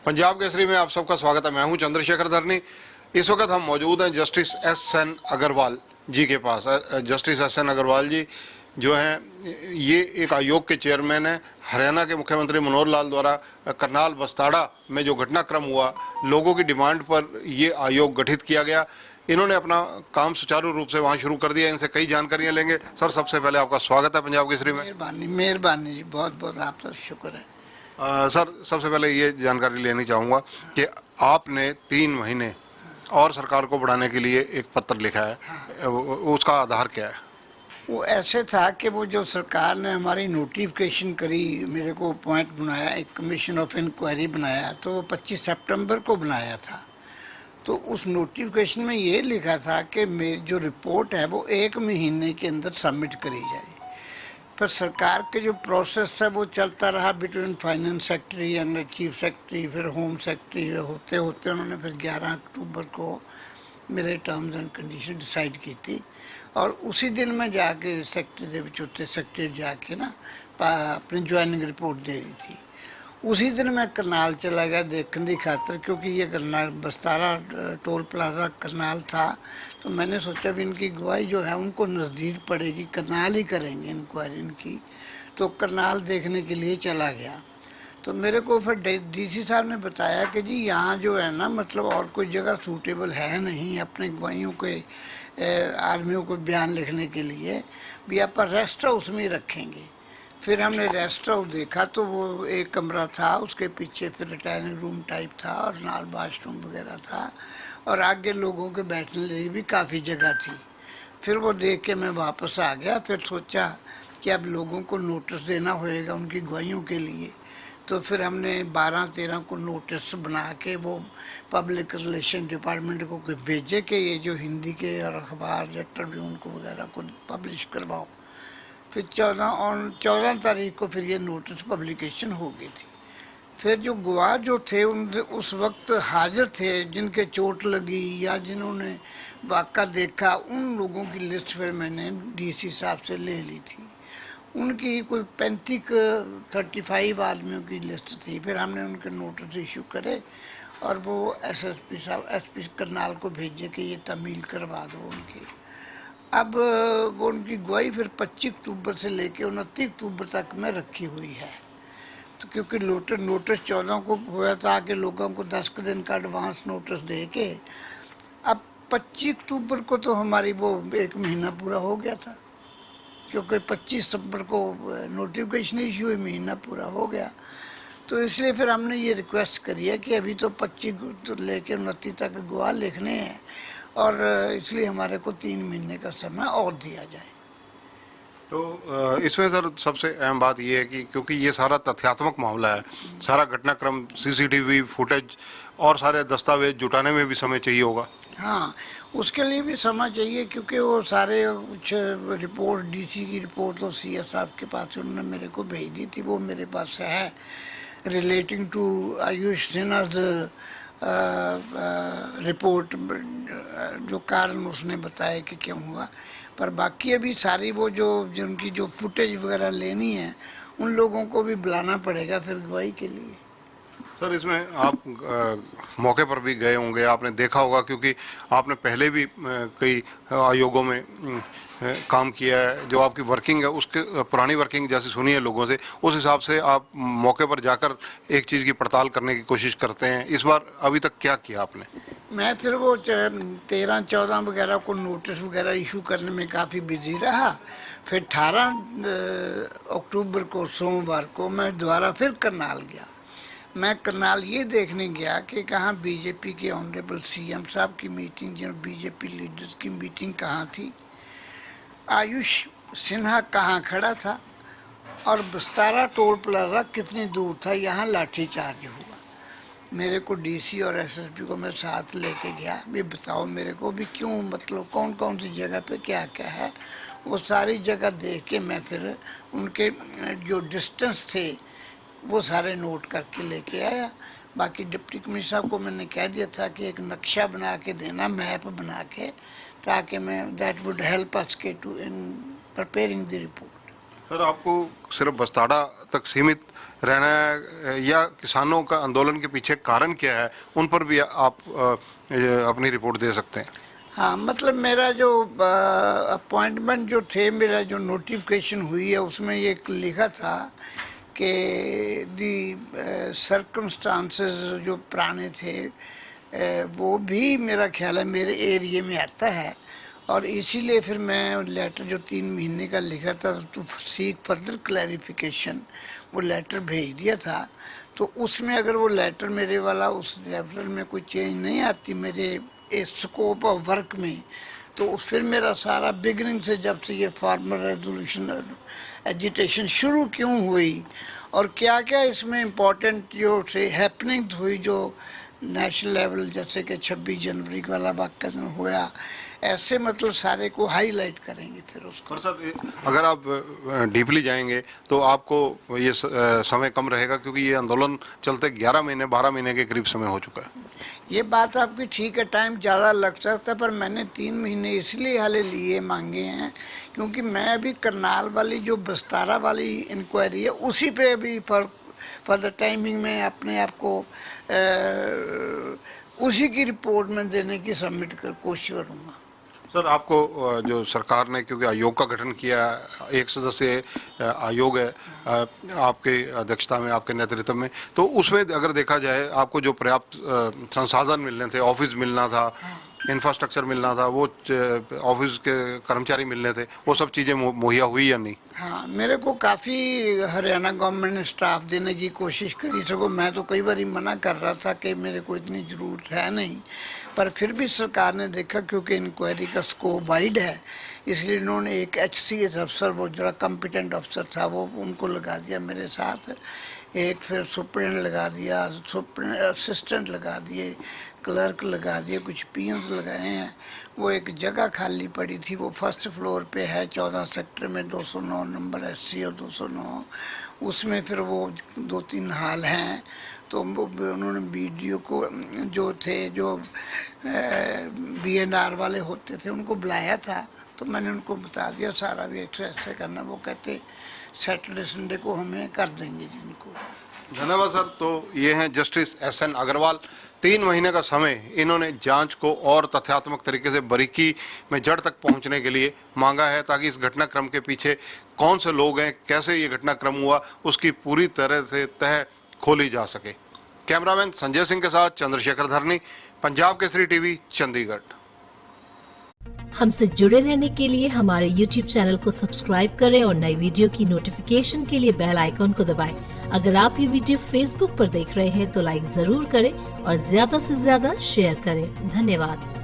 पंजाब केसरी में आप सबका स्वागत है। मैं हूं चंद्रशेखर धरनी। इस वक्त हम मौजूद हैं जस्टिस एस.एन. अग्रवाल जी के पास। Justice S N. अग्रवाल जी जो हैं ये एक आयोग के चेयरमैन हैं। हरियाणा के मुख्यमंत्री मनोहर लाल द्वारा करनाल बस्ताड़ा में जो घटनाक्रम हुआ, लोगों की डिमांड पर ये आयोग गठित किया गया। इन्होंने अपना काम सुचारू रूप से वहाँ शुरू कर दिया। इनसे कई जानकारियाँ लेंगे। सर, सबसे पहले आपका स्वागत है पंजाब केसरी में। मेहरबानी मेहरबानी जी, बहुत बहुत आपका शुक्र है। सर, सबसे पहले ये जानकारी लेनी चाहूँगा कि आपने 3 महीने और सरकार को बढ़ाने के लिए एक पत्र लिखा है, उसका आधार क्या है? वो ऐसे था कि वो जो सरकार ने हमारी नोटिफिकेशन करी, मेरे को पॉइंट बनाया, एक कमीशन ऑफ इंक्वायरी बनाया, तो वो 25 सितंबर को बनाया था। तो उस नोटिफिकेशन में ये लिखा था कि मेरी जो रिपोर्ट है वो 1 महीने के अंदर सबमिट करी जाए। पर सरकार के जो प्रोसेस है वो चलता रहा between finance secretary and chief secretary, फिर होम सेक्रेटरी, होते होते उन्होंने फिर 11 अक्टूबर को मेरे टर्म्स एंड कंडीशन डिसाइड की थी। और उसी दिन मैं जाके सेक्रेटरी चौथे सेक्रेटरी जाके ना अपनी ज्वाइनिंग रिपोर्ट दे रही थी। उसी दिन मैं करनाल चला गया देखने की खातर, क्योंकि ये करनाल बस्तारा टोल प्लाजा करनाल था। तो मैंने सोचा भी इनकी गवाही जो है उनको नज़दीक पड़ेगी, करनाल ही करेंगे इंक्वायरी इनकी। तो करनाल देखने के लिए चला गया। तो मेरे को फिर डीसी साहब ने बताया कि जी यहाँ जो है ना, मतलब और कोई जगह सूटेबल है नहीं अपने गवाहियों के आदमियों को बयान लिखने के लिए, भी आप रेस्ट हाउस में ही रखेंगे। फिर हमने रेस्ट हाउस देखा तो वो एक कमरा था, उसके पीछे फिर डाइनिंग रूम टाइप था और नाल वाशरूम वगैरह था, और आगे लोगों के बैठने लिए भी काफ़ी जगह थी। फिर वो देख के मैं वापस आ गया। फिर सोचा कि अब लोगों को नोटिस देना होएगा उनकी गवाहियों के लिए। तो फिर हमने 12-13 को नोटिस बना के वो पब्लिक रिलेशन डिपार्टमेंट को भेजे कि ये जो हिंदी के और अखबार या ट्रिब्यून को वगैरह को पब्लिश करवाओ। फिर 14 तारीख को फिर ये नोटिस पब्लिकेशन हो गई थी। फिर जो गवाह जो थे उस वक्त हाजिर थे, जिनके चोट लगी या जिन्होंने वाक़ा देखा, उन लोगों की लिस्ट फिर मैंने डीसी साहब से ले ली थी। उनकी कोई 35 आदमियों की लिस्ट थी। फिर हमने उनके नोटिस इशू करे और वो एसएसपी साहब एसपी करनाल को भेजे कि ये तमील करवा दो उनकी। अब वो उनकी गवाही फिर 25 अक्टूबर से लेके 29 अक्टूबर तक में रखी हुई है। तो क्योंकि नोटिस 14 को हुआ था कि लोगों को 10 दिन का एडवांस नोटिस दे के, अब 25 अक्टूबर को तो हमारी वो 1 महीना पूरा हो गया था, क्योंकि 25 सितंबर को नोटिफिकेशन इशू हुई, महीना पूरा हो गया। तो इसलिए फिर हमने ये रिक्वेस्ट करी है कि अभी तो 25 तो लेके 29 तक गवाह लिखने हैं, और इसलिए हमारे को 3 महीने का समय और दिया जाए। तो इसमें सर सबसे अहम बात ये है कि क्योंकि ये सारा तथ्यात्मक मामला है, सारा घटनाक्रम, सीसीटीवी फुटेज और सारे दस्तावेज जुटाने में भी समय चाहिए होगा। हाँ, उसके लिए भी समय चाहिए, क्योंकि वो सारे कुछ रिपोर्ट, डीसी की रिपोर्ट तो सीएस साहब के पास उन्होंने मेरे को भेज दी थी, वो मेरे पास है, रिलेटिंग टू आयुष सिन्हा's रिपोर्ट, जो कारण उसने बताया कि क्यों हुआ। पर बाकी अभी सारी वो जो जिनकी जो फुटेज वगैरह लेनी है, उन लोगों को भी बुलाना पड़ेगा फिर गवाही के लिए। सर, इसमें आप मौके पर भी गए होंगे, आपने देखा होगा, क्योंकि आपने पहले भी कई आयोगों में काम किया है। जो आपकी वर्किंग है उसके पुरानी वर्किंग जैसी सुनी है लोगों से, उस हिसाब से आप मौके पर जाकर एक चीज़ की पड़ताल करने की कोशिश करते हैं। इस बार अभी तक क्या किया आपने? मैं फिर वो 13-14 वगैरह को नोटिस वगैरह इशू करने में काफ़ी बिजी रहा। फिर 18 अक्टूबर को सोमवार को मैं दोबारा फिर करनाल गया। मैं करनाल ये देखने गया कि कहाँ बीजेपी के ऑनरेबल सीएम साहब की मीटिंग, जो बीजेपी लीडर्स की मीटिंग कहाँ थी, आयुष सिन्हा कहाँ खड़ा था, और बस्तारा टोल प्लाजा कितनी दूर था, यहाँ लाठीचार्ज हुआ। मेरे को डीसी और एसएसपी को मैं साथ लेके गया, भी बताओ मेरे को भी क्यों, मतलब कौन कौन सी जगह पे क्या क्या है। वो सारी जगह देख के मैं फिर उनके जो डिस्टेंस थे वो सारे नोट करके लेके आया। बाकी डिप्टी कमिश्नर साहब को मैंने कह दिया था कि एक नक्शा बना के देना, मैप बना के, ताकि मैं दैट वुड हेल्प अस के to in preparing the report. Sir आपको सिर्फ बस्ताड़ा तक सीमित रहना है या किसानों का आंदोलन के पीछे कारण क्या है, उन पर भी आप अपनी रिपोर्ट दे सकते हैं? हाँ, मतलब मेरा जो अपॉइंटमेंट जो थे, मेरा जो नोटिफिकेशन हुई है उसमें ये लिखा था कि दी सर्कमस्टांसेस जो पुराने थे वो भी मेरा ख्याल है मेरे एरिया में आता है, और इसीलिए फिर मैं लेटर जो 3 महीने का लिखा था टू सीक फर्दर क्लैरिफिकेशन, वो लेटर भेज दिया था। तो उसमें अगर वो लेटर मेरे वाला उस लेटर में कोई चेंज नहीं आती मेरे स्कोप ऑफ वर्क में, तो फिर मेरा सारा बिगनिंग से जब से ये फार्मर रेजोल्यूशन एजिटेशन शुरू क्यों हुई और क्या क्या इसमें इम्पोर्टेंट जो से हैपनिंग हुई जो नेशनल लेवल, जैसे कि 26 जनवरी वाला वाक़या हुआ, ऐसे मतलब सारे को हाईलाइट करेंगे फिर उसको। और सर अगर आप डीपली जाएंगे तो आपको ये समय कम रहेगा, क्योंकि ये आंदोलन चलते 11 महीने 12 महीने के करीब समय हो चुका है। ये बात आपकी ठीक है, टाइम ज़्यादा लग सकता है, पर मैंने 3 महीने इसलिए हाले लिए मांगे हैं क्योंकि मैं अभी करनाल वाली जो बस्तारा वाली इंक्वायरी है उसी पे अभी फॉर द टाइमिंग में अपने आप को उसी की रिपोर्ट में देने की सबमिट कर कोशिश करूँगा। सर आपको जो सरकार ने, क्योंकि आयोग का गठन किया, एक सदस्यीय आयोग है आपके अध्यक्षता में, आपके नेतृत्व में, तो उसमें अगर देखा जाए आपको जो पर्याप्त संसाधन मिलने थे, ऑफिस मिलना था, इंफ्रास्ट्रक्चर मिलना था, वो ऑफिस के कर्मचारी मिलने थे, वो सब चीज़ें मुहैया हुई या नहीं? हाँ, मेरे को काफ़ी हरियाणा गवर्नमेंट ने स्टाफ देने की कोशिश करी, सको मैं तो कई बार मना कर रहा था कि मेरे को इतनी ज़रूरत है नहीं, पर फिर भी सरकार ने देखा क्योंकि इंक्वायरी का स्कोप वाइड है, इसलिए इन्होंने एक HCS अफसर, वो जरा कॉम्पिटेंट अफसर था, वो उनको लगा दिया मेरे साथ, एक फिर सुप्रिटेंडेंट लगा दिया, असिस्टेंट लगा दिए, क्लर्क लगा दिए, कुछ PMs लगाए हैं। वो एक जगह खाली पड़ी थी, वो फर्स्ट फ्लोर पे है 14 सेक्टर में 209 नंबर SC और 209, उसमें फिर वो 2-3 हाल हैं। तो उन्होंने BDO को जो थे, जो BNR वाले होते थे, उनको बुलाया था, तो मैंने उनको बता दिया सारा भी ऐसे करना, वो कहते सैटरडे संडे को हमें कर देंगे जिनको। धन्यवाद सर। तो ये हैं जस्टिस SN अग्रवाल। 3 महीने का समय इन्होंने जांच को और तथ्यात्मक तरीके से बारीकी में जड़ तक पहुंचने के लिए मांगा है, ताकि इस घटनाक्रम के पीछे कौन से लोग हैं, कैसे ये घटनाक्रम हुआ, उसकी पूरी तरह से तह खोली जा सके। कैमरामैन संजय सिंह के साथ चंद्रशेखर धरनी, पंजाब केसरी TV, चंडीगढ़। हमसे जुड़े रहने के लिए हमारे YouTube चैनल को सब्सक्राइब करें और नई वीडियो की नोटिफिकेशन के लिए बेल आइकॉन को दबाएं। अगर आप ये वीडियो Facebook पर देख रहे हैं तो लाइक जरूर करें और ज्यादा से ज्यादा शेयर करें। धन्यवाद।